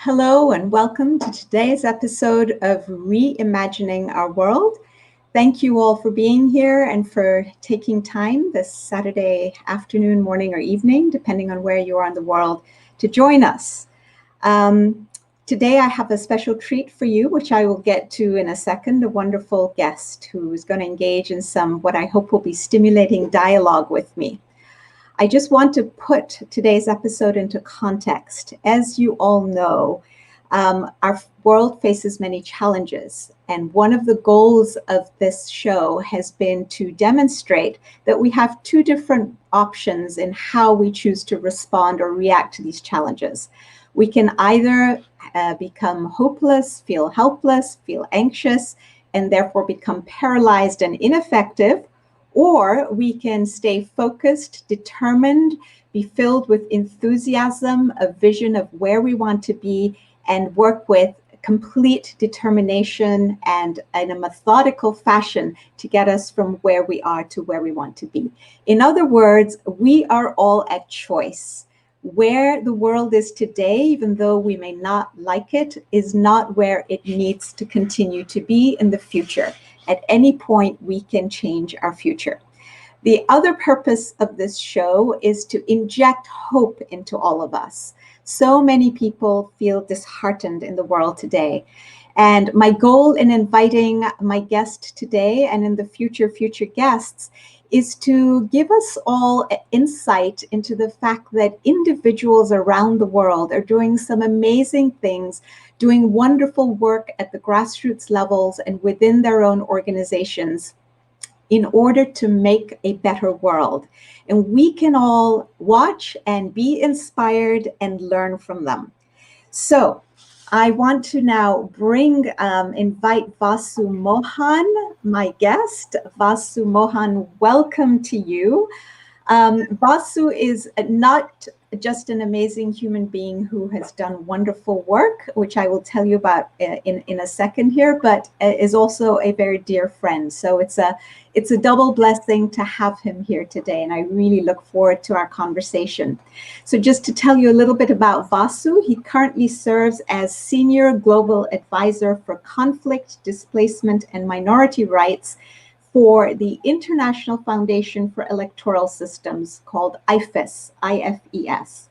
Hello and welcome to today's episode of Reimagining Our World. Thank you all for being here and for taking time this Saturday afternoon, morning, or evening, depending on where you are in the world, to join us. Today I have a special treat for you, which I will get to in a second, a wonderful guest who is going to engage in some what I hope will be stimulating dialogue with me. I just want to put today's episode into context. As you all know, our world faces many challenges, and one of the goals of this show has been to demonstrate that we have two different options in how we choose to respond or react to these challenges. We can either become hopeless, feel helpless, feel anxious, and therefore become paralyzed and ineffective, or we can stay focused, determined, be filled with enthusiasm, a vision of where we want to be, and work with complete determination and in a methodical fashion to get us from where we are to where we want to be. In other words, we are all at choice. Where the world is today, even though we may not like it, is not where it needs to continue to be in the future. At any point, we can change our future. The other purpose of this show is to inject hope into all of us. So many people feel disheartened in the world today. And my goal in inviting my guest today and in the future guests is to give us all insight into the fact that individuals around the world are doing some amazing things, doing wonderful work at the grassroots levels and within their own organizations in order to make a better world. And we can all watch and be inspired and learn from them. So I want to now invite Vasu Mohan, my guest. Vasu Mohan, welcome to you. Vasu is not just an amazing human being who has done wonderful work, which I will tell you about in a second here, but is also a very dear friend. So it's a double blessing to have him here today, and I really look forward to our conversation. So just to tell you a little bit about Vasu, he currently serves as Senior Global Advisor for Conflict, Displacement, and Minority Rights for the International Foundation for Electoral Systems called IFES, IFES.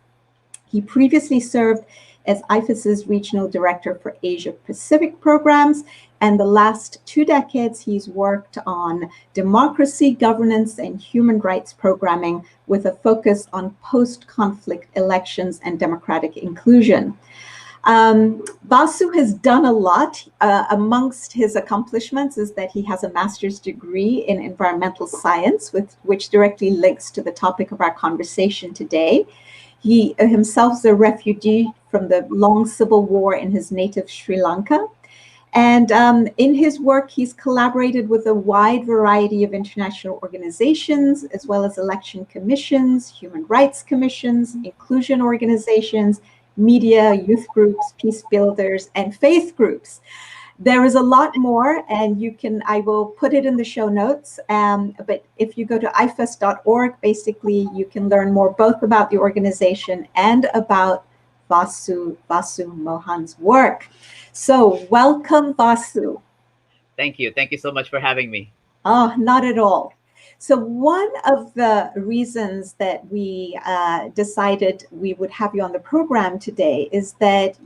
He previously served as IFES's Regional Director for Asia Pacific Programs, and the last 2 decades he's worked on democracy, governance, and human rights programming with a focus on post-conflict elections and democratic inclusion. Vasu has done a lot. Amongst his accomplishments is that he has a master's degree in environmental science, which directly links to the topic of our conversation today. He himself is a refugee from the long civil war in his native Sri Lanka. And in his work, he's collaborated with a wide variety of international organizations, as well as election commissions, human rights commissions, inclusion organizations, media, youth groups, peace builders, and faith groups. There is a lot more, and I will put it in the show notes. But if you go to ifes.org, basically you can learn more both about the organization and about Vasu Mohan's work. So welcome, Vasu. Thank you. Thank you so much for having me. Oh, not at all. So one of the reasons that we decided we would have you on the program today is that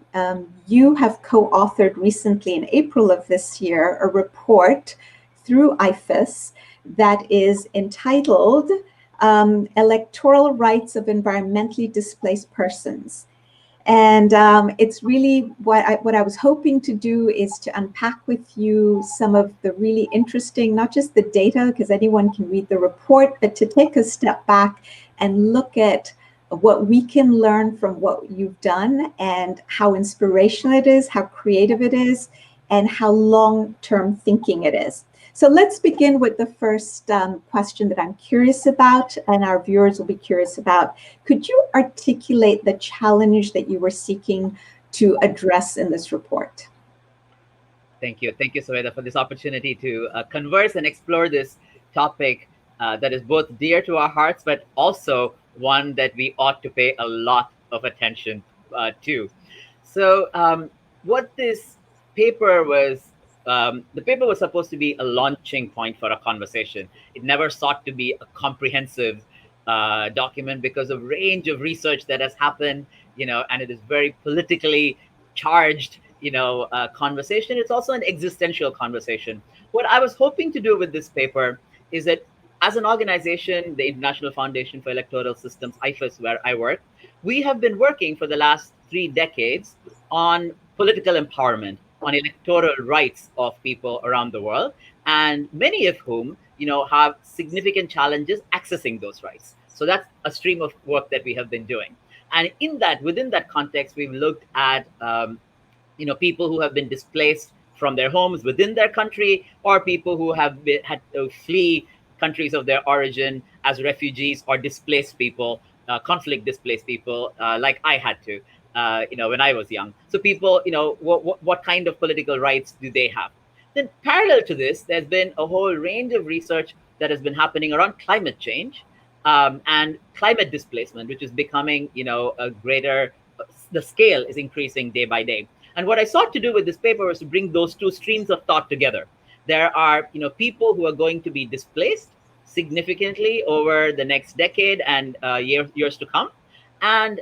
you have co-authored recently in April of this year a report through IFES that is entitled Electoral Rights of Environmentally Displaced Persons. And it's really what I was hoping to do is to unpack with you some of the really interesting, not just the data, because anyone can read the report, but to take a step back and look at what we can learn from what you've done and how inspirational it is, how creative it is, and how long-term thinking it is. So let's begin with the first question that I'm curious about, and our viewers will be curious about. Could you articulate the challenge that you were seeking to address in this report? Thank you. Thank you, Soeda, for this opportunity to converse and explore this topic that is both dear to our hearts, but also one that we ought to pay a lot of attention to. So what this paper was, the paper was supposed to be a launching point for a conversation. It never sought to be a comprehensive document because of range of research that has happened, and it is very politically charged, conversation. It's also an existential conversation. What I was hoping to do with this paper is that as an organization, the International Foundation for Electoral Systems, IFES, where I work, we have been working for the last 3 decades on political empowerment, on electoral rights of people around the world, and many of whom, have significant challenges accessing those rights. So that's a stream of work that we have been doing. And within that context, we've looked at people who have been displaced from their homes within their country, or people who had to flee countries of their origin as refugees or displaced people, conflict displaced people, like I had to, when I was young. So people, what kind of political rights do they have? Then parallel to this, there's been a whole range of research that has been happening around climate change, and climate displacement, which is becoming, a greater, the scale is increasing day by day. And what I sought to do with this paper was to bring those two streams of thought together. There are, people who are going to be displaced significantly over the next decade and years to come. And,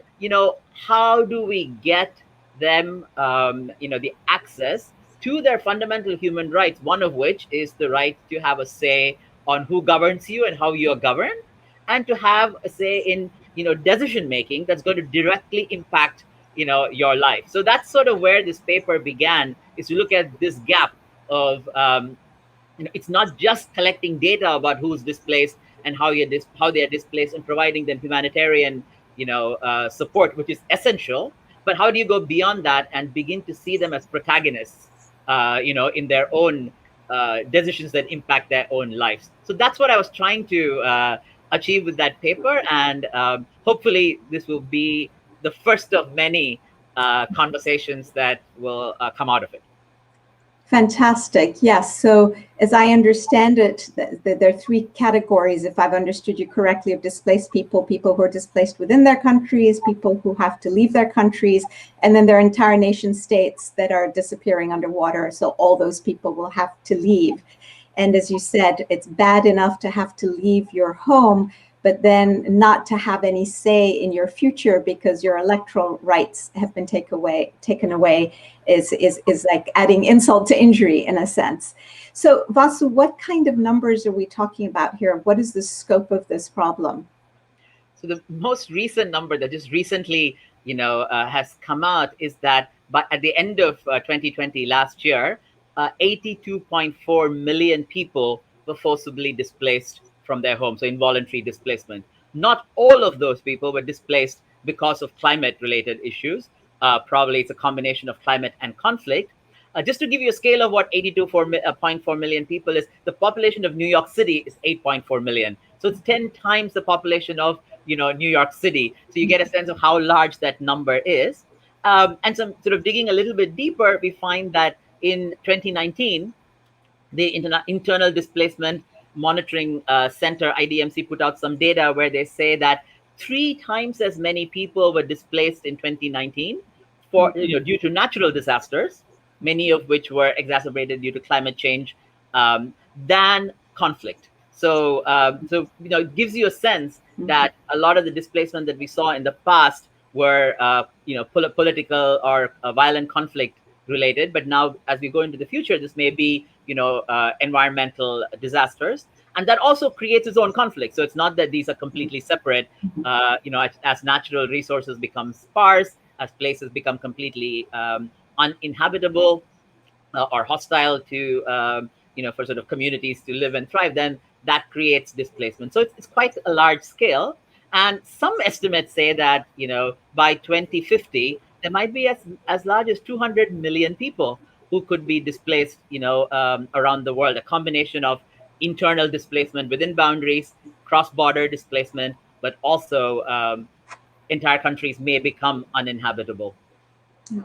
how do we get them, the access to their fundamental human rights, one of which is the right to have a say on who governs you and how you're governed, and to have a say in, decision making that's going to directly impact, your life. So that's sort of where this paper began, is to look at this gap of, it's not just collecting data about who's displaced and how they are displaced, and providing them humanitarian, support, which is essential. But how do you go beyond that and begin to see them as protagonists, in their own decisions that impact their own lives? So that's what I was trying to achieve with that paper, and hopefully this will be the first of many conversations that will come out of it. Fantastic. Yes. So as I understand it, there are 3 categories, if I've understood you correctly, of displaced people: people who are displaced within their countries, people who have to leave their countries, and then there are entire nation states that are disappearing underwater. So all those people will have to leave. And as you said, it's bad enough to have to leave your home, but then not to have any say in your future because your electoral rights have been taken away is like adding insult to injury in a sense. So Vasu, what kind of numbers are we talking about here? What is the scope of this problem? So the most recent number that just recently, has come out is that at the end of 2020, last year, 82.4 million people were forcibly displaced from their homes, so involuntary displacement. Not all of those people were displaced because of climate-related issues. Probably it's a combination of climate and conflict. Just to give you a scale of what 82.4 million people is, the population of New York City is 8.4 million. So it's 10 times the population of, New York City. So you get a sense of how large that number is. And some sort of digging a little bit deeper, we find that in 2019, the Internal Displacement Monitoring Center, IDMC, put out some data where they say that 3 times as many people were displaced in 2019 due to natural disasters, many of which were exacerbated due to climate change, than conflict. So, it gives you a sense that a lot of the displacement that we saw in the past were, political or violent conflict related. But now, as we go into the future, this may be, environmental disasters, and that also creates its own conflict. So it's not that these are completely separate. As natural resources become sparse, as places become completely uninhabitable, or hostile to, for sort of communities to live and thrive, then that creates displacement. So it's quite a large scale. And some estimates say that, by 2050, there might be as large as 200 million people who could be displaced, around the world, a combination of internal displacement within boundaries, cross-border displacement, but also entire countries may become uninhabitable. In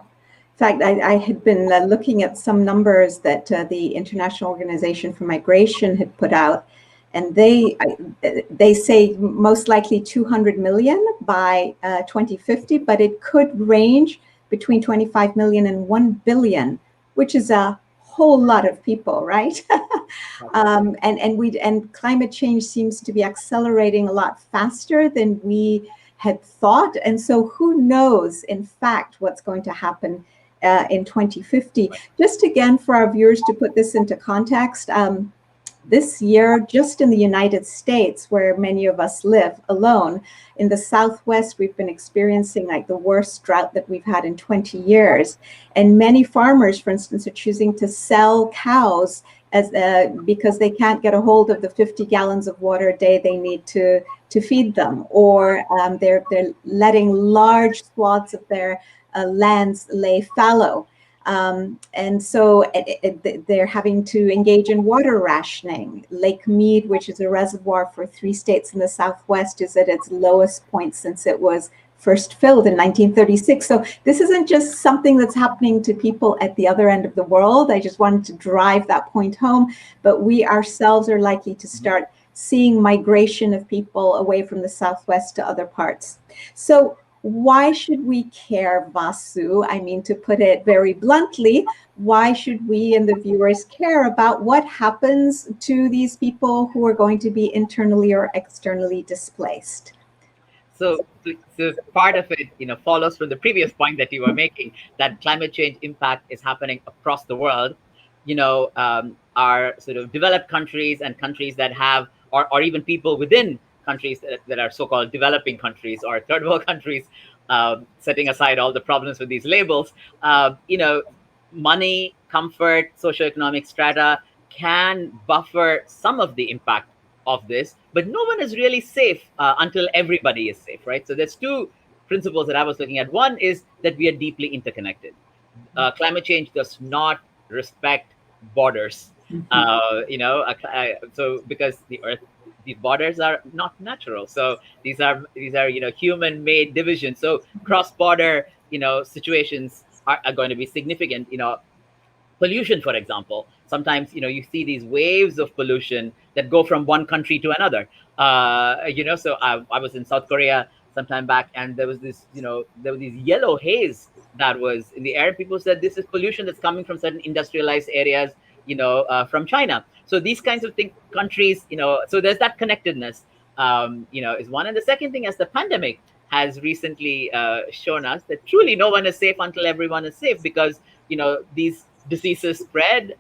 fact, I had been looking at some numbers that the International Organization for Migration had put out, and they say most likely 200 million by 2050, but it could range between 25 million and 1 billion, which is a whole lot of people, right? And climate change seems to be accelerating a lot faster than we had thought. And so who knows, in fact, what's going to happen in 2050. Just again, for our viewers to put this into context, this year, just in the United States, where many of us live alone, in the Southwest, we've been experiencing like the worst drought that we've had in 20 years. And many farmers, for instance, are choosing to sell cows as because they can't get a hold of the 50 gallons of water a day they need to feed them, or they're letting large swaths of their lands lay fallow. And so they're having to engage in water rationing. Lake Mead, which is a reservoir for 3 states in the Southwest, is at its lowest point since it was first filled in 1936. So this isn't just something that's happening to people at the other end of the world. I just wanted to drive that point home. But we ourselves are likely to start seeing migration of people away from the Southwest to other parts. So why should we care, Vasu? I mean, to put it very bluntly, why should we and the viewers care about what happens to these people who are going to be internally or externally displaced? So part of it, follows from the previous point that you were making, that climate change impact is happening across the world. Our sort of developed countries and countries that have, or even people within countries that are so-called developing countries or third world countries, setting aside all the problems with these labels, money, comfort, socioeconomic strata can buffer some of the impact of this, but no one is really safe until everybody is safe, right? So there's two principles that I was looking at. One is that we are deeply interconnected. Climate change does not respect borders. So because the Earth, these borders are not natural. So these are human-made divisions. So cross-border situations are going to be significant. Pollution, for example, sometimes you see these waves of pollution that go from one country to another. So I was in South Korea some time back, and there was this there was this yellow haze that was in the air. People said this is pollution that's coming from certain industrialized areas, from China. So these kinds of countries, so there's that connectedness, is one. And the second thing, as the pandemic has recently shown us, that truly no one is safe until everyone is safe, because these diseases spread.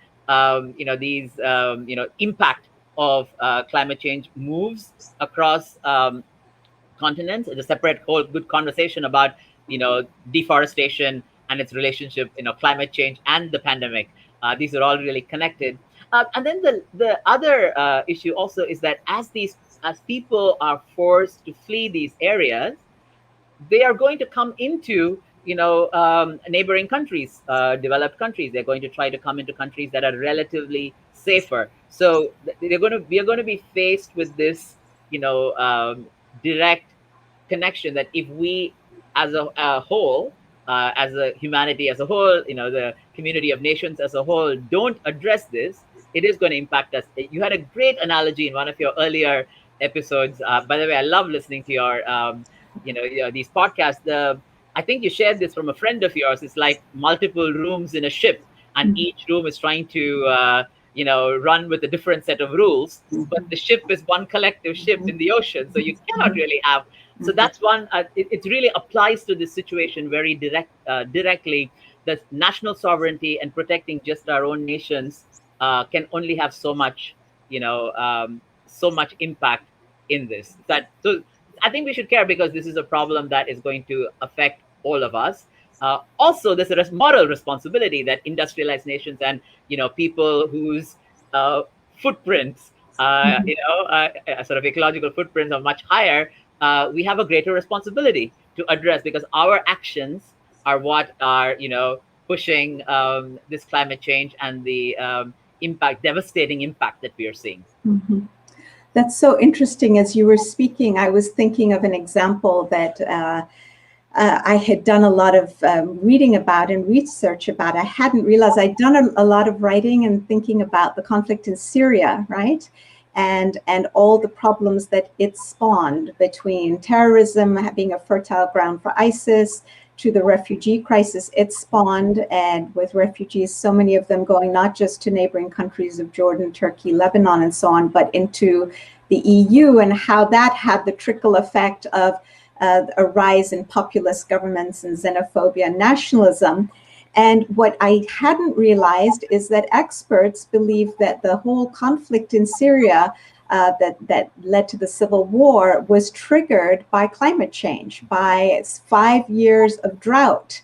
Impact of climate change moves across continents. It's a separate whole good conversation about deforestation and its relationship, climate change and the pandemic. These are all really connected. And then the other issue also is that as people are forced to flee these areas, they are going to come into neighboring countries, developed countries. They're going to try to come into countries that are relatively safer. So we are going to be faced with this direct connection, that if we as a whole, as a humanity as a whole, the community of nations as a whole, don't address this, it is going to impact us. You had a great analogy in one of your earlier episodes. By the way, I love listening to your these podcasts. I think you shared this from a friend of yours. It's like multiple rooms in a ship, and each room is trying to run with a different set of rules, but the ship is one collective ship in the ocean, so you cannot really have. So that's one. It really applies to this situation very directly. That national sovereignty and protecting just our own nations can only have so much, so much impact in this. So I think we should care, because this is a problem that is going to affect all of us. Also, there's a moral responsibility that industrialized nations and people whose footprints, sort of ecological footprints are much higher. We have a greater responsibility to address, because our actions are what are pushing this climate change and the devastating impact that we are seeing. Mm-hmm. That's so interesting. As you were speaking, I was thinking of an example that I had done a lot of reading about and research about. I hadn't realized I'd done a lot of writing and thinking about the conflict in Syria, right? And all the problems that it spawned, between terrorism being a fertile ground for ISIS, to the refugee crisis it spawned, and with refugees, so many of them going not just to neighboring countries of Jordan, Turkey, Lebanon, and so on, but into the EU, and how that had the trickle effect of a rise in populist governments and xenophobia and nationalism. And what I hadn't realized is that experts believe that the whole conflict in Syria that led to the civil war was triggered by climate change, by 5 years of drought.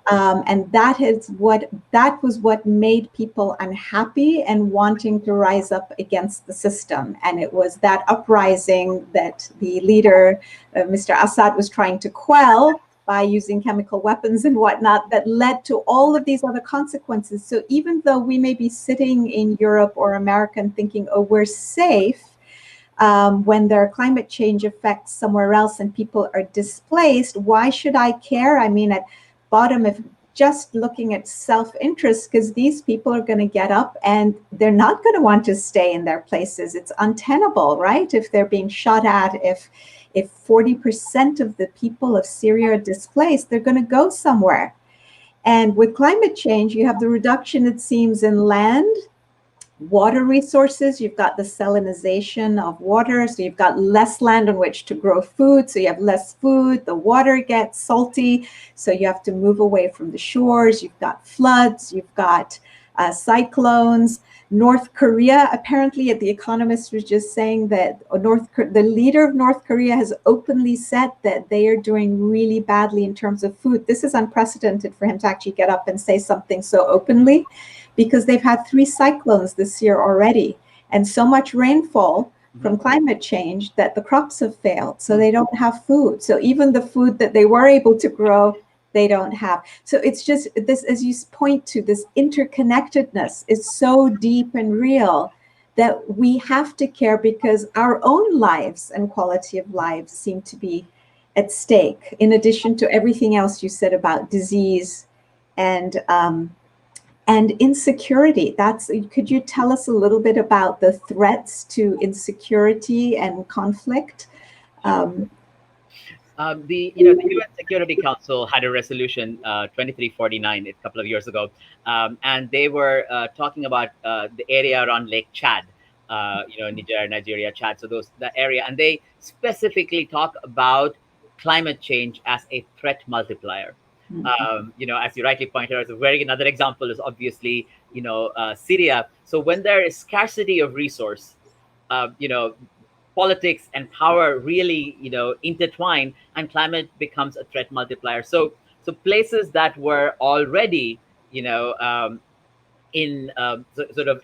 And that was what made people unhappy and wanting to rise up against the system. And it was that uprising that the leader, Mr. Assad, was trying to quell by using chemical weapons and whatnot, that led to all of these other consequences. So even though we may be sitting in Europe or America and thinking, oh, we're safe, when there are climate change effects somewhere else and people are displaced, why should I care? I mean, at bottom, if just looking at self-interest, because these people are going to get up and they're not going to want to stay in their places. It's untenable, right? If they're being shot at, if 40% of the people of Syria are displaced, they're going to go somewhere. And with climate change, you have the reduction, it seems, in land, water resources. You've got the salinization of water, so you've got less land on which to grow food, so you have less food. The water gets salty, so you have to move away from the shores. You've got floods, you've got cyclones. North Korea, apparently, The Economist was just saying that the leader of North Korea has openly said that they are doing really badly in terms of food. This is unprecedented for him to actually get up and say something so openly, because they've had 3 cyclones this year already, and so much rainfall from climate change that the crops have failed. So they don't have food. So even the food that they were able to grow, they don't have. So it's just this, as you point to, this interconnectedness is so deep and real that we have to care, because our own lives and quality of lives seem to be at stake, in addition to everything else you said about disease and insecurity. Could you tell us a little bit about the threats to insecurity and conflict? The UN Security Council had a resolution 2349 a couple of years ago, and they were talking about the area around Lake Chad, Niger, Nigeria, Chad. So that area, and they specifically talk about climate change as a threat multiplier. As you rightly pointed out, another example is obviously Syria. So when there is scarcity of resource, politics and power really intertwine, and climate becomes a threat multiplier. So places that were already in sort of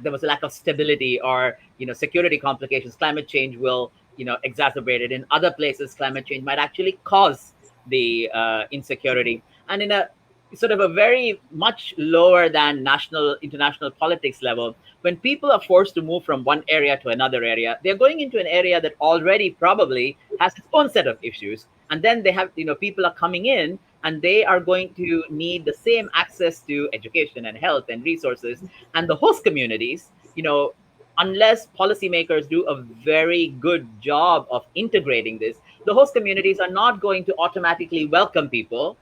there was a lack of stability or security complications, climate change will exacerbate it. In other places, climate change might actually cause the insecurity, and in a sort of a very much lower than international politics level, when people are forced to move from one area to another area, they're going into an area that already probably has its own set of issues, and then they have people are coming in, and they are going to need the same access to education and health and resources, and the host communities, unless policymakers do a very good job of integrating this, the host communities are not going to automatically welcome people,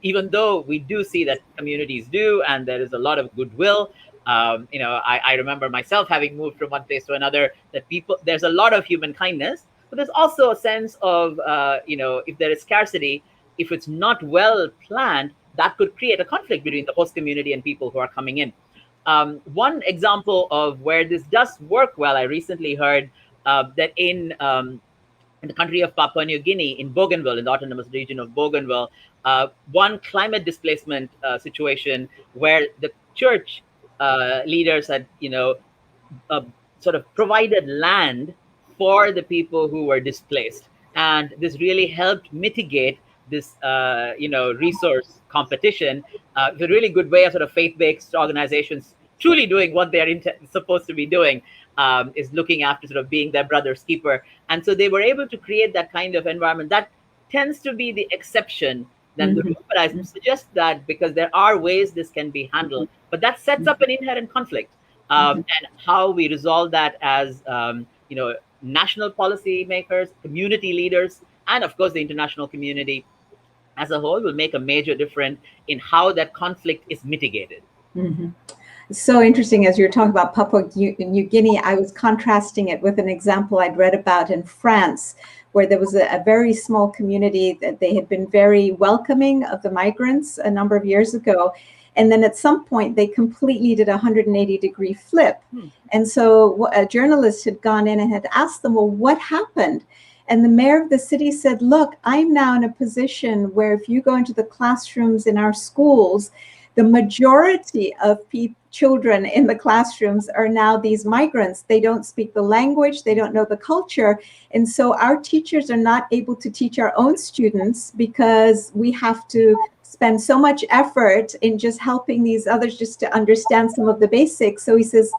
even though we do see that communities do, and there is a lot of goodwill. I remember myself having moved from one place to another, that there's a lot of human kindness, but there's also a sense of, if there is scarcity, if it's not well planned, that could create a conflict between the host community and people who are coming in. One example of where this does work well, I recently heard that in the country of Papua New Guinea, in Bougainville, in the autonomous region of Bougainville, one climate displacement situation where the church leaders had, sort of provided land for the people who were displaced, and this really helped mitigate this, resource competition. It's a really good way of sort of faith-based organizations truly doing what they're supposed to be doing, is looking after, sort of being their brother's keeper. And so they were able to create that kind of environment. That tends to be the exception than the rule, but I suggest that because there are ways this can be handled, but that sets up an inherent conflict. And how we resolve that as, national policy makers, community leaders, and of course the international community, as a whole will make a major difference in how that conflict is mitigated. Mhm. So interesting. As you're talking about Papua New Guinea, I was contrasting it with an example I'd read about in France, where there was a very small community that they had been very welcoming of the migrants a number of years ago. And then at some point, they completely did a 180-degree flip. And so a journalist had gone in and had asked them, well, what happened? And the mayor of the city said, look, I'm now in a position where if you go into the classrooms in our schools, the majority of children in the classrooms are now these migrants. They don't speak the language, they don't know the culture. And so our teachers are not able to teach our own students because we have to spend so much effort in just helping these others just to understand some of the basics. So he says,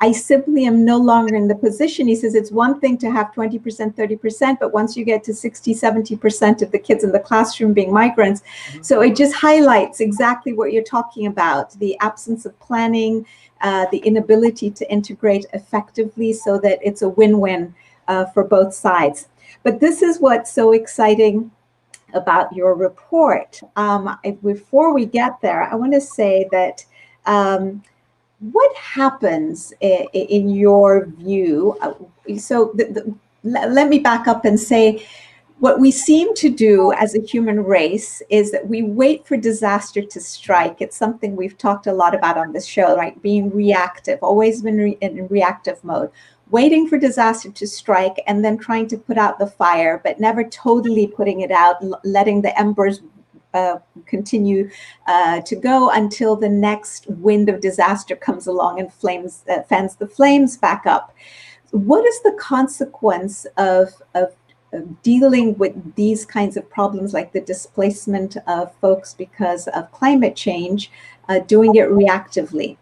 I simply am no longer in the position. He says, it's one thing to have 20%, 30%, but once you get to 60, 70% of the kids in the classroom being migrants. So it just highlights exactly what you're talking about, the absence of planning, the inability to integrate effectively so that it's a win-win for both sides. But this is what's so exciting about your report. Before we get there, I want to say that what happens in your view? Let me back up and say, what we seem to do as a human race is that we wait for disaster to strike. It's something we've talked a lot about on this show, right? Being reactive, always been in reactive mode, waiting for disaster to strike and then trying to put out the fire, but never totally putting it out, letting the embers continue to go until the next wind of disaster comes along and fans the flames back up. What is the consequence of dealing with these kinds of problems, like the displacement of folks because of climate change, doing it reactively?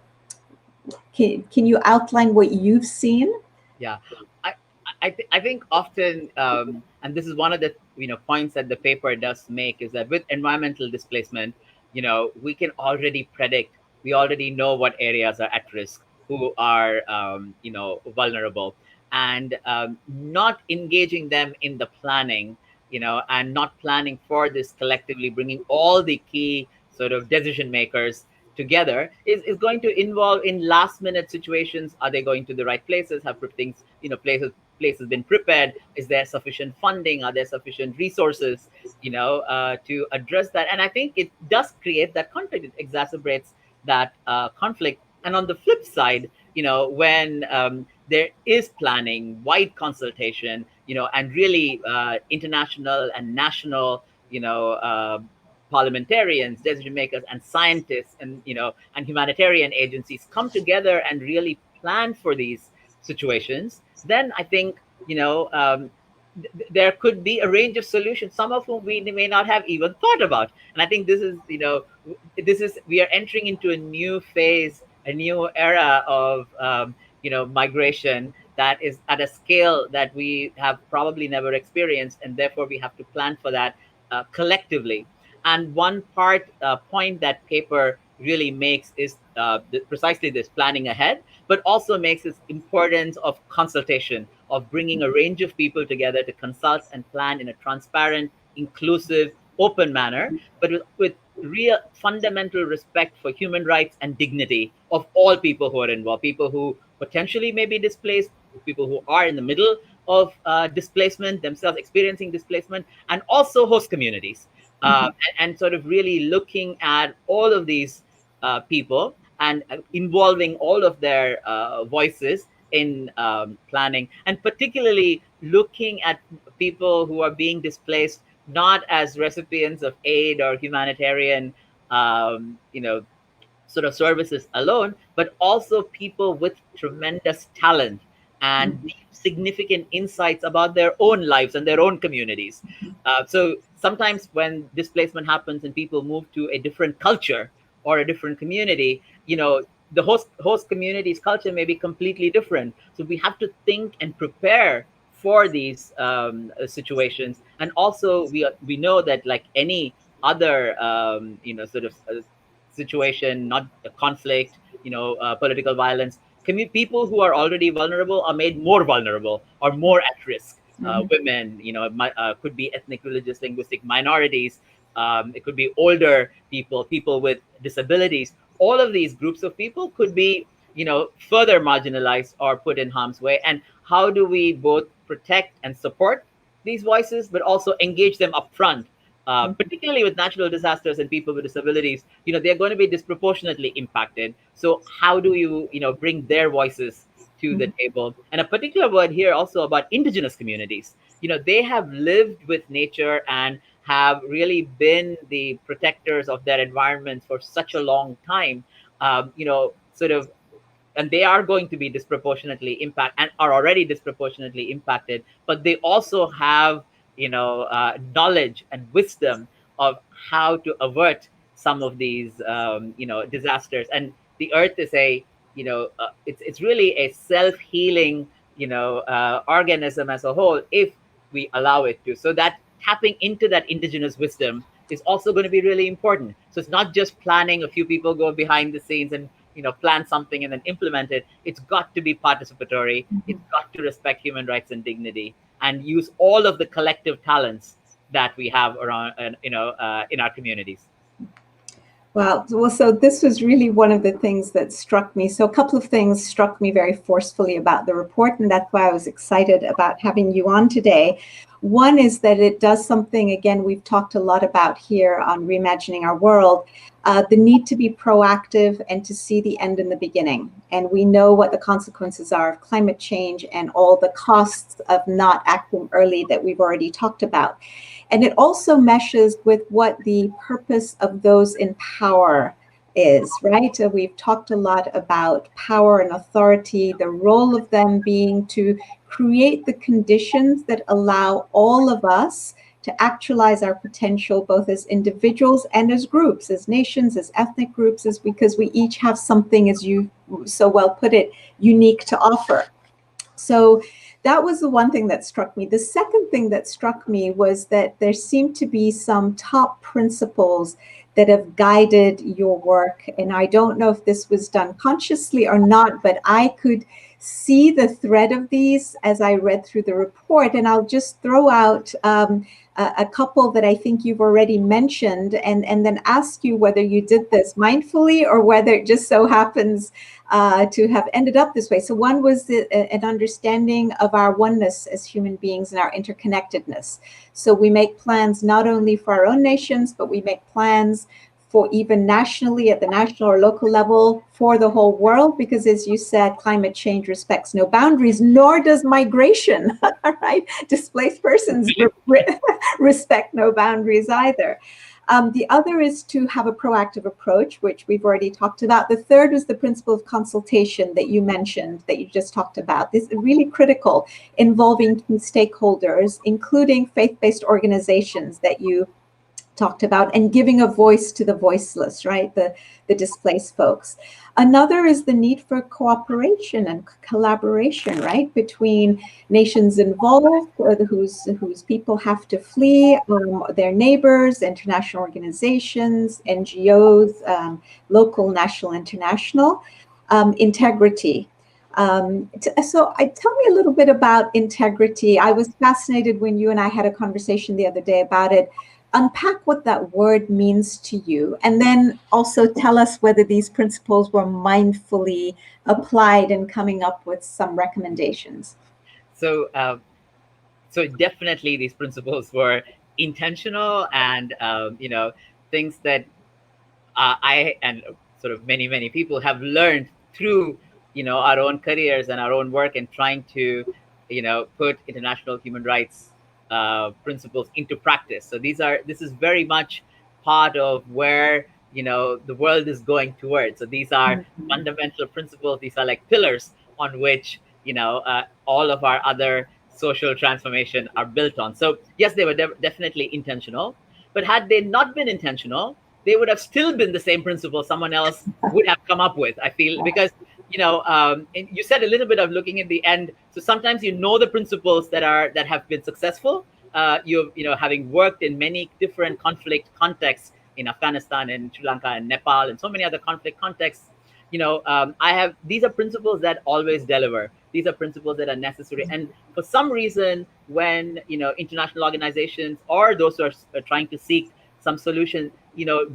Can you outline what you've seen? Yeah, I I think often, and this is one of the points that the paper does make, is that with environmental displacement, we can already predict. We already know what areas are at risk, who are vulnerable, and not engaging them in the planning, and not planning for this collectively, bringing all the key sort of decision makers together is going to involve in last minute situations. Are they going to the right places? Have things, places been prepared? Is there sufficient funding? Are there sufficient resources, to address that? And I think it does create that conflict. It exacerbates that conflict. And on the flip side, when there is planning, wide consultation, and really international and national, parliamentarians, decision makers, and scientists, and and humanitarian agencies come together and really plan for these situations, then I think there could be a range of solutions, some of whom we may not have even thought about. And I think this is we are entering into a new phase, a new era of migration that is at a scale that we have probably never experienced, and therefore we have to plan for that collectively. And one point that paper really makes is precisely this planning ahead, but also makes this importance of consultation, of bringing a range of people together to consult and plan in a transparent, inclusive, open manner, but with real fundamental respect for human rights and dignity of all people who are involved, people who potentially may be displaced, people who are in the middle of displacement, themselves experiencing displacement, and also host communities. And sort of really looking at all of these people and involving all of their voices in planning, and particularly looking at people who are being displaced not as recipients of aid or humanitarian sort of services alone, but also people with tremendous talent and deep, significant insights about their own lives and their own communities. So sometimes when displacement happens and people move to a different culture or a different community, the host community's culture may be completely different. So we have to think and prepare for these situations. And also we know that, like any other sort of situation, not a conflict, political violence, people who are already vulnerable are made more vulnerable or more at risk. Women, could be ethnic, religious, linguistic minorities, it could be older people, people with disabilities. All of these groups of people could be, further marginalized or put in harm's way. And how do we both protect and support these voices, but also engage them upfront? Particularly with natural disasters and people with disabilities, they're going to be disproportionately impacted. So how do you, bring their voices to the table? And a particular word here also about indigenous communities. They have lived with nature and have really been the protectors of their environments for such a long time. Sort of, and they are going to be disproportionately impacted and are already disproportionately impacted, but they also have knowledge and wisdom of how to avert some of these disasters. And the earth is it's really a self-healing organism as a whole, if we allow it to. So that tapping into that indigenous wisdom is also going to be really important. So it's not just planning, a few people go behind the scenes and plan something and then implement it. It's got to be participatory. It's got to respect human rights and dignity, and use all of the collective talents that we have around, in our communities. Well, so this was really one of the things that struck me. So a couple of things struck me very forcefully about the report, and that's why I was excited about having you on today. One is that it does something, again, we've talked a lot about here on Reimagining Our World, the need to be proactive and to see the end in the beginning. And we know what the consequences are of climate change and all the costs of not acting early that we've already talked about. And it also meshes with what the purpose of those in power is, right? We've talked a lot about power and authority, the role of them being to create the conditions that allow all of us to actualize our potential, both as individuals and as groups, as nations, as ethnic groups, because we each have something, as you so well put it, unique to offer. So that was the one thing that struck me. The second thing that struck me was that there seemed to be some top principles that have guided your work. And I don't know if this was done consciously or not, but I could see the thread of these as I read through the report. And I'll just throw out a couple that I think you've already mentioned, and then ask you whether you did this mindfully or whether it just so happens to have ended up this way. So one was an understanding of our oneness as human beings and our interconnectedness. So we make plans not only for our own nations, but we make plans for even nationally, at the national or local level, for the whole world, because as you said, climate change respects no boundaries, nor does migration, right? Displaced persons respect no boundaries either. The other is to have a proactive approach, which we've already talked about. The third was the principle of consultation that you mentioned, that you just talked about. This is really critical, involving key stakeholders, including faith-based organizations that you talked about, and giving a voice to the voiceless, right? The displaced folks. Another is the need for cooperation and collaboration, right? Between nations involved, whose people have to flee, their neighbors, international organizations, NGOs, local, national, international. Integrity. So tell me a little bit about integrity. I was fascinated when you and I had a conversation the other day about it. Unpack what that word means to you, and then also tell us whether these principles were mindfully applied in coming up with some recommendations. So, so definitely these principles were intentional, and things that I and sort of many people have learned through our own careers and our own work, and trying to put international human rights principles into practice. So this is very much part of where the world is going towards. So these are Mhm. fundamental principles. These are like pillars on which all of our other social transformation are built on. So yes, they were definitely intentional, but had they not been intentional, they would have still been the same principle someone else would have come up with. I feel, because and you said a little bit of looking at the end. So sometimes the principles that have been successful. Having worked in many different conflict contexts in Afghanistan and Sri Lanka and Nepal and so many other conflict contexts. I have these are principles that always deliver. These are principles that are necessary. And for some reason, when international organizations or those who are trying to seek some solution,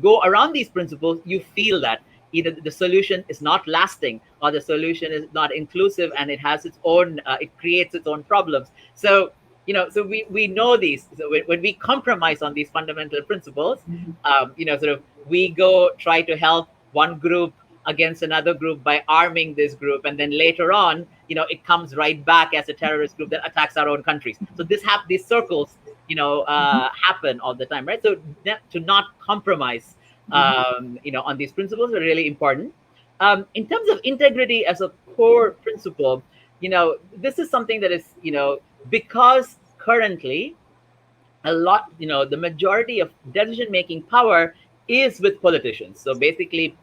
go around these principles, you feel that either the solution is not lasting or the solution is not inclusive, and it has its own, it creates its own problems. So so we know these. So when we compromise on these fundamental principles, sort of we go try to help one group against another group by arming this group, and then later on, it comes right back as a terrorist group that attacks our own countries. So these circles, happen all the time, right? So to not compromise, on these principles are really important. In terms of integrity as a core principle, this is something that is, because currently a lot, the majority of decision making power is with politicians. So basically,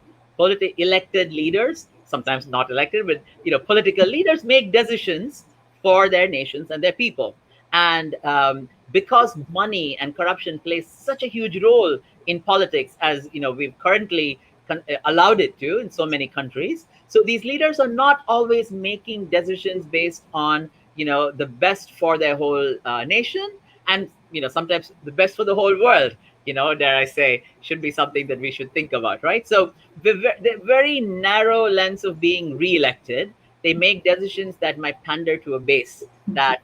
elected leaders, sometimes not elected, but political leaders make decisions for their nations and their people. And because money and corruption plays such a huge role in politics, as we've currently allowed it to in so many countries, so these leaders are not always making decisions based on the best for their whole nation, and sometimes the best for the whole world, dare I say, should be something that we should think about, right? So the very narrow lens of being re-elected, they make decisions that might pander to a base that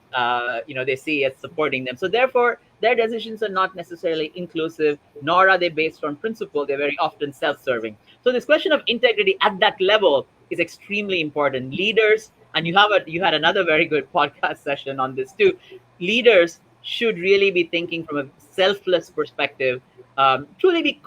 they see as supporting them. So therefore their decisions are not necessarily inclusive, nor are they based on principle. They're very often self-serving. So this question of integrity at that level is extremely important. Leaders, and you had another very good podcast session on this too, leaders should really be thinking from a selfless perspective. Truly,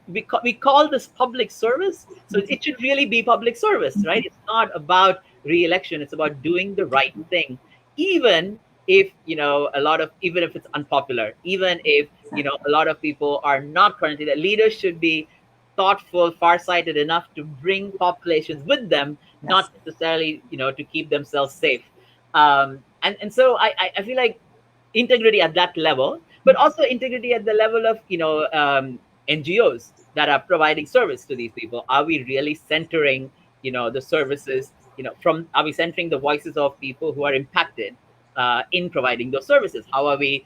we call this public service, so it should really be public service, right? It's not about re-election; it's about doing the right thing, even if even if it's unpopular, even if a lot of people are not currently there. Leaders should be thoughtful, farsighted enough to bring populations with them, Yes. not necessarily to keep themselves safe. And so I feel like integrity at that level, but also integrity at the level of NGOs that are providing service to these people. Are we really centering the services? From Are we centering the voices of people who are impacted in providing those services? How are we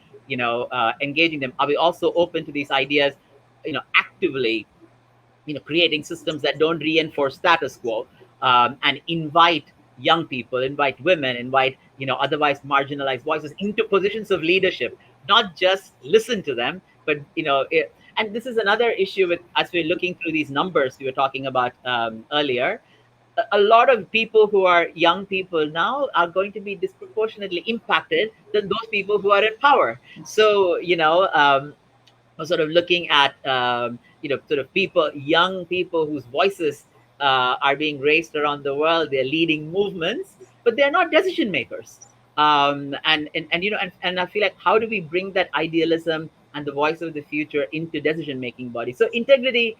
engaging them? Are we also open to these ideas? Actively creating systems that don't reinforce status quo, and invite young people, invite women, invite otherwise marginalized voices into positions of leadership, not just listen to them, but and this is another issue with, as we're looking through these numbers we were talking about earlier. A lot of people who are young people now are going to be disproportionately impacted than those people who are in power. So sort of looking at sort of people, young people whose voices are being raised around the world. They're leading movements, but they're not decision makers. And I feel like, how do we bring that idealism and the voice of the future into decision making bodies? So integrity,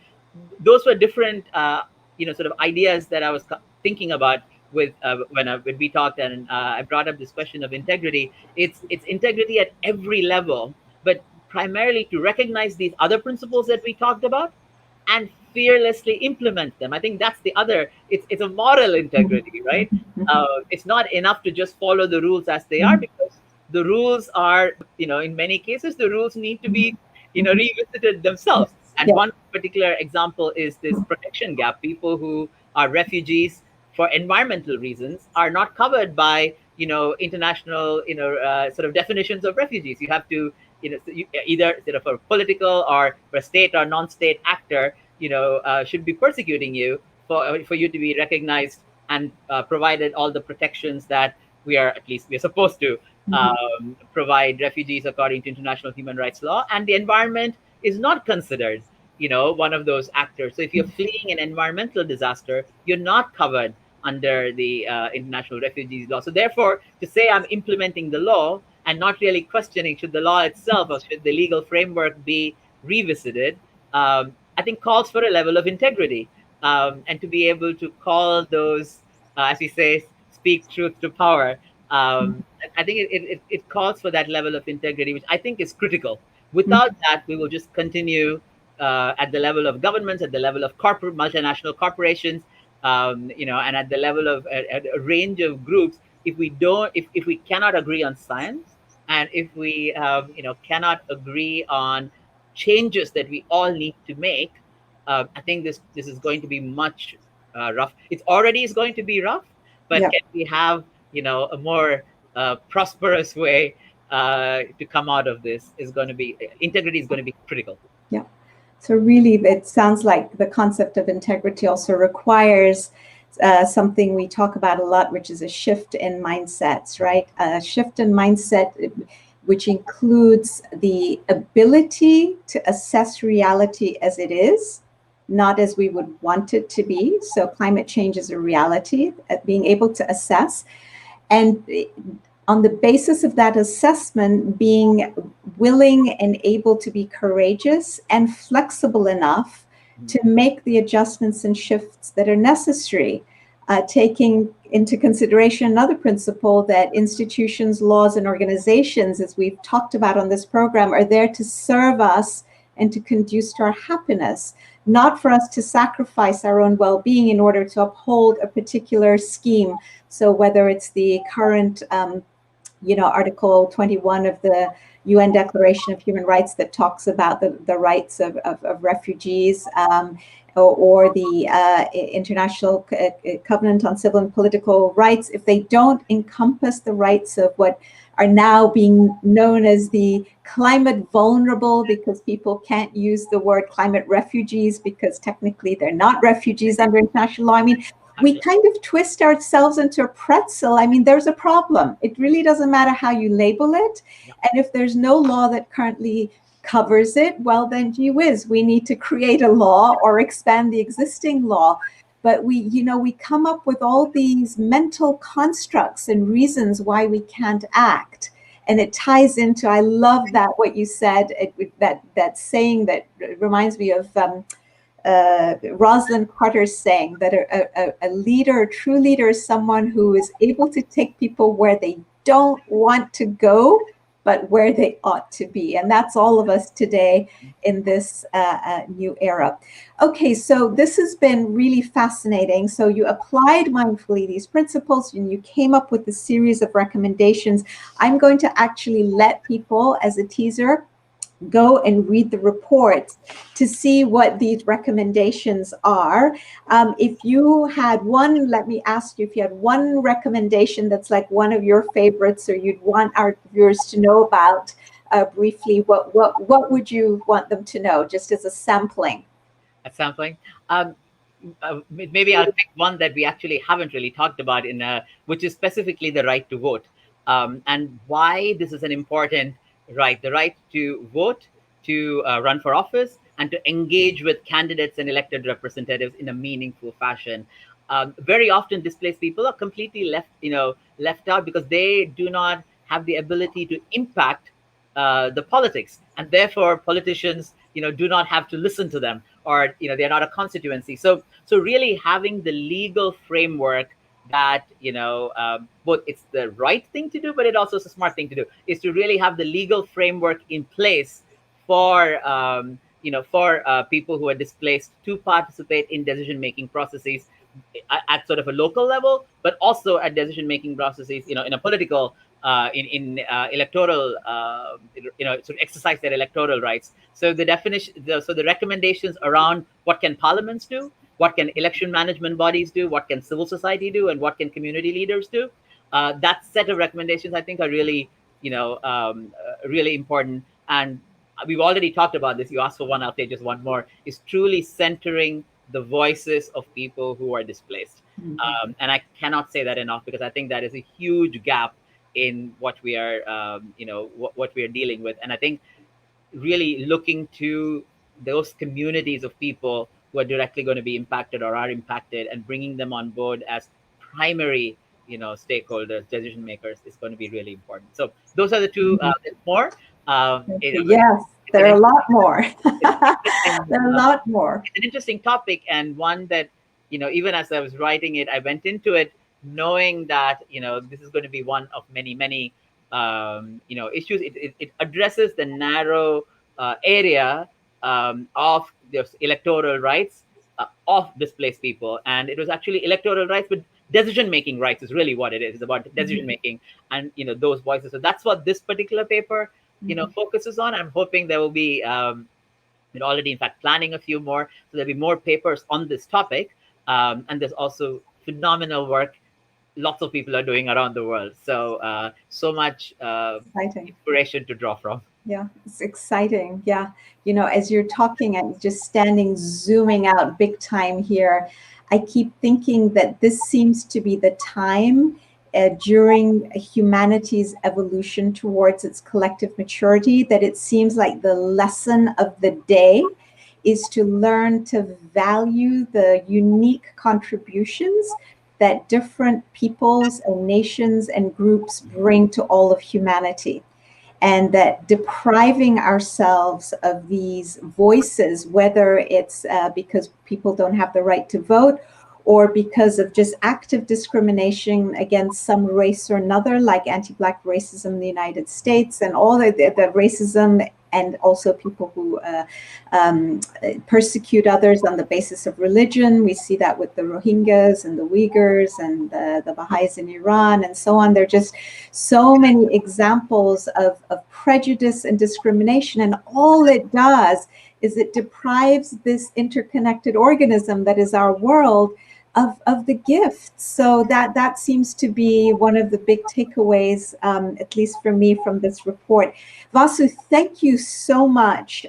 those were different sort of ideas that I was thinking about with when we talked, and I brought up this question of integrity. It's integrity at every level, but primarily to recognize these other principles that we talked about and fearlessly implement them. I think that's the other. It's a moral integrity, right? It's not enough to just follow the rules as they are, because the rules are, in many cases, the rules need to be, revisited themselves. Yes. And Yeah. one particular example is this protection gap. People who are refugees for environmental reasons are not covered by, international, sort of definitions of refugees. You have to, either sort of a political or for a state or non-state actor, should be persecuting you for you to be recognized and provided all the protections that we're supposed to provide refugees according to international human rights law. And the environment is not considered, one of those actors. So if you're fleeing an environmental disaster, you're not covered under the international refugees law. So therefore, to say I'm implementing the law and not really questioning should the law itself or should the legal framework be revisited, I think calls for a level of integrity, and to be able to call those, as we say, speak truth to power. I think it calls for that level of integrity, which I think is critical. Without that, we will just continue at the level of governments, at the level of corporate multinational corporations, and at the level of a range of groups. If we cannot agree on science, and if we cannot agree on changes that we all need to make, I think this is going to be much rough. It already is going to be rough, but Yeah. can we have a more prosperous way to come out of this? Is going to be integrity is going to be critical. Yeah. So really, it sounds like the concept of integrity also requires something we talk about a lot, which is a shift in mindsets, right? A shift in mindset, which includes the ability to assess reality as it is, not as we would want it to be. So climate change is a reality, being able to assess. And on the basis of that assessment, being willing and able to be courageous and flexible enough to make the adjustments and shifts that are necessary, taking into consideration another principle that institutions, laws, and organizations, as we've talked about on this program, are there to serve us and to conduce to our happiness, not for us to sacrifice our own well-being in order to uphold a particular scheme. So whether it's the current Article 21 of the UN Declaration of Human Rights that talks about the rights of refugees, or the International Covenant on Civil and Political Rights, if they don't encompass the rights of what are now being known as the climate vulnerable, because people can't use the word climate refugees because technically they're not refugees under international law. I mean, we kind of twist ourselves into a pretzel. I mean, there's a problem. It really doesn't matter how you label it. And if there's no law that currently covers it, well, then gee whiz, we need to create a law or expand the existing law. But we come up with all these mental constructs and reasons why we can't act. And it ties into, I love that what you said, that saying that reminds me of Rosalind Carter's saying that a leader, a true leader, is someone who is able to take people where they don't want to go, but where they ought to be. And that's all of us today in this new era. Okay, so this has been really fascinating. So you applied mindfully these principles and you came up with a series of recommendations. I'm going to actually let people, as a teaser, go and read the reports to see what these recommendations are. If you had one, let me ask you if you had one recommendation that's like one of your favorites or you'd want our viewers to know about briefly, what would you want them to know, just as a sampling? A sampling. Maybe I'll pick one that we actually haven't really talked about which is specifically the right to vote, and why this is an important right: the right to vote, to run for office, and to engage with candidates and elected representatives in a meaningful fashion. Very often, displaced people are completely left out because they do not have the ability to impact the politics, and therefore politicians do not have to listen to them, or they're not a constituency. So really having the legal framework that both it's the right thing to do, but it also is a smart thing to do, is to really have the legal framework in place for people who are displaced to participate in decision making processes at sort of a local level, but also at decision making processes, in a political, in electoral, sort of exercise their electoral rights. So the recommendations around what can parliaments do, what can election management bodies do, what can civil society do, and what can community leaders do. That set of recommendations, I think, are really, really important. And we've already talked about this. You asked for one, I'll take just one more. Is truly centering the voices of people who are displaced. And I cannot say that enough, because I think that is a huge gap in what we are, what we are dealing with. And I think really looking to those communities of people who are directly going to be impacted or are impacted, and bringing them on board as primary, stakeholders, decision makers, is going to be really important. So those are the two. There's more. Yes, there are a lot more. It's interesting. There are a lot more. It's an interesting topic, and one that, even as I was writing it, I went into it knowing that this is going to be one of many, many issues. It addresses the narrow area of the electoral rights of displaced people, and it was actually electoral rights, but decision making rights is really what it is. It's about decision making and those voices. So that's what this particular paper focuses on. I'm hoping there will be We're already, in fact, planning a few more. So there'll be more papers on this topic. And there's also phenomenal work lots of people are doing around the world. So, so much Exciting. inspiration to draw from. Yeah, it's exciting. Yeah. As you're talking and just standing, zooming out big time here, I keep thinking that this seems to be the time during humanity's evolution towards its collective maturity, that it seems like the lesson of the day is to learn to value the unique contributions that different peoples and nations and groups bring to all of humanity. And that depriving ourselves of these voices, whether it's because people don't have the right to vote, or because of just active discrimination against some race or another, like anti-Black racism in the United States, and all the racism, and also people who persecute others on the basis of religion. We see that with the Rohingyas and the Uyghurs and the Baha'is in Iran and so on. There are just so many examples of prejudice and discrimination. And all it does is it deprives this interconnected organism that is our world of the gift. So that seems to be one of the big takeaways, at least for me, from this report. Vasu, thank you so much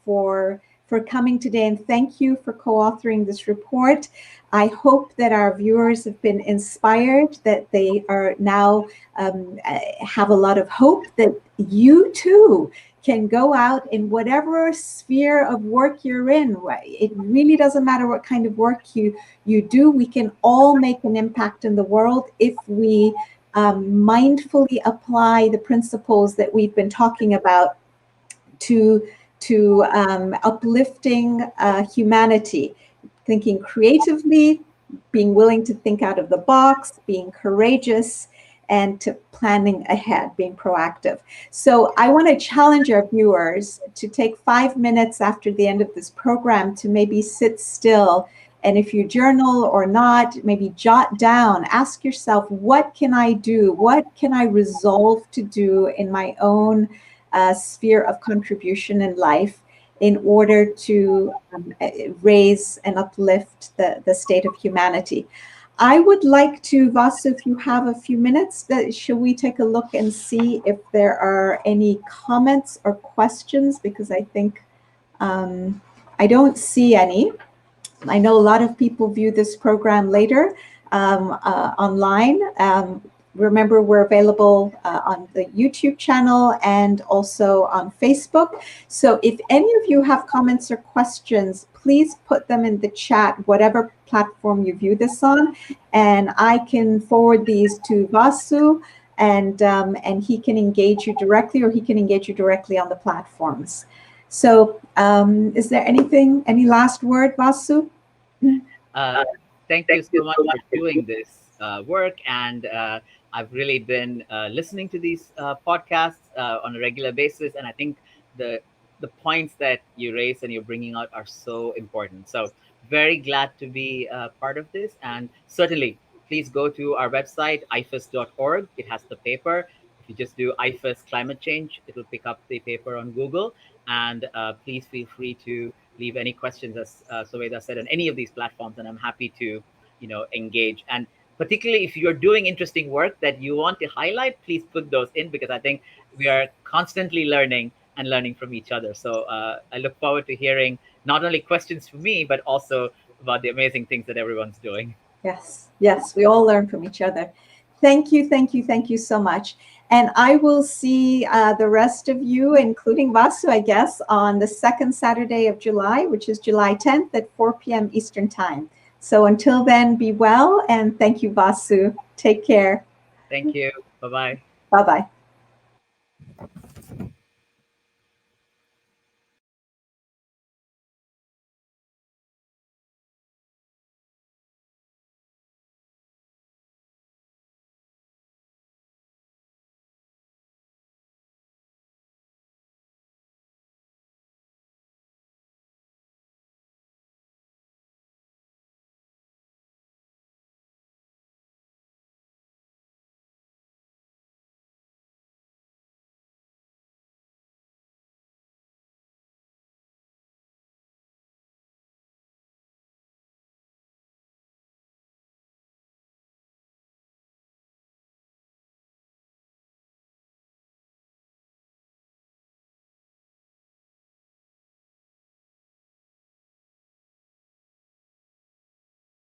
for coming today, and thank you for co-authoring this report. I hope that our viewers have been inspired, that they are now have a lot of hope that you too can go out in whatever sphere of work you're in. It really doesn't matter what kind of work you do. We can all make an impact in the world if we mindfully apply the principles that we've been talking about to uplifting humanity, thinking creatively, being willing to think out of the box, being courageous, and to planning ahead, being proactive. So I want to challenge our viewers to take 5 minutes after the end of this program to maybe sit still. And if you journal or not, maybe jot down, ask yourself, what can I do? What can I resolve to do in my own sphere of contribution in life in order to raise and uplift the state of humanity? I would like to, Vasu, if you have a few minutes, should we take a look and see if there are any comments or questions? Because I think I don't see any. I know a lot of people view this program later online. Remember, we're available on the YouTube channel and also on Facebook. So if any of you have comments or questions, please put them in the chat, whatever platform you view this on, and I can forward these to Vasu, and he can engage you directly, or he can engage you directly on the platforms. So is there any last word, Vasu? Thank you so much for doing this work, and I've really been listening to these podcasts on a regular basis, and I think the points that you raise and you're bringing out are so important. So very glad to be part of this, and certainly please go to our website ifas.org. It has the paper. If you just do IFAS climate change, it will pick up the paper on Google, and please feel free to leave any questions, as Soveda said, on any of these platforms, and I'm happy to engage. And particularly if you're doing interesting work that you want to highlight, please put those in, because I think we are constantly learning and learning from each other. So I look forward to hearing not only questions from me, but also about the amazing things that everyone's doing. Yes, we all learn from each other. Thank you so much. And I will see the rest of you, including Vasu, I guess, on the second Saturday of July, which is July 10th at 4 p.m. Eastern Time. So until then, be well, and thank you, Vasu. Take care. Thank you. Bye-bye. Bye-bye.